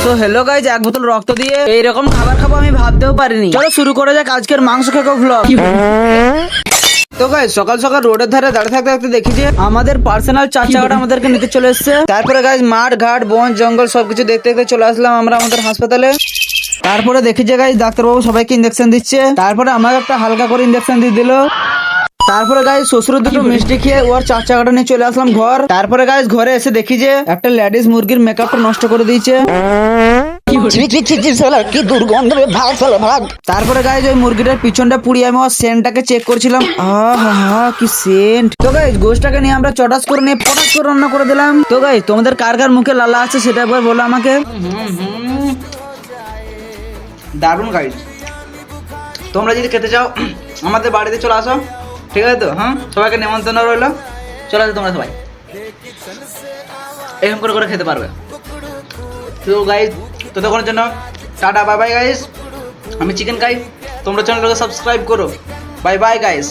তো hello guys, এক বোতল রক্ত দিয়ে এইরকম খাবার খাবো আমি ভাবতেও পারিনি। চলো শুরু করে যাক আজকের মাংস খেকো ভ্লগ। তো গাইজ সকাল সকাল রোডের ধারে দাঁড়িয়ে থাকতে থাকতে দেখি যে আমাদের পার্সোনাল চার চাকাটা আমাদেরকে নিতে চলে এসেছে। তারপরে গাইজ মাঠ ঘাট বন জঙ্গল সবকিছু দেখতে দেখতে চলে আসলাম আমরা আমাদের হাসপাতালে। তারপরে দেখি যে গাইজ ডাক্তারবাবু সবাইকে ইঞ্জেকশন দিচ্ছে। তারপরে আমাকে একটা হালকা করে ইঞ্জেকশন দিয়ে দিল। তারপরে গাইজ শ্বশুরের দুটো মিষ্টি খেয়ে ওর চার চাকাটা নিয়ে চলে আসলাম ঘর। তারপরে গাইজ ঘরে এসে দেখি যে একটা লেডিস মুরগির মেকআপটা নষ্ট করে দিয়েছে। কি দুর্গন্ধ রে, ভাগ চলো ভাগ। তারপরে গাইজ ওই মুরগিটার পিছনটা পুড়িয়ে আমি ওর সেন্টটাকে চেক করছিলাম। কি সেন্ট। তো গাইজ গোশটাকে নিয়ে আমরা চটাস করে নিয়ে পটাস করে রান্না করে দিলাম। তো গাইজ তোমাদের কার কার মুখে লালা আছে সেটা একবার বলো আমাকে। দারুণ গাইজ, তোমরা যদি খেতে চাও আমাদের বাড়িতে চলে আসো, ঠিক আছে তো? হ্যাঁ, সবাইকে নেমন্তন্ন রইলো, চলে আসো তোমরা সবাই, এরকম করে করে খেতে পারবে। তো গাইজ ততক্ষণের জন্য টাটা, বাই বাই গাইজ। আমি চিকেন খাই, তোমরা চ্যানেলটাকে সাবস্ক্রাইব করো। Bye bye guys.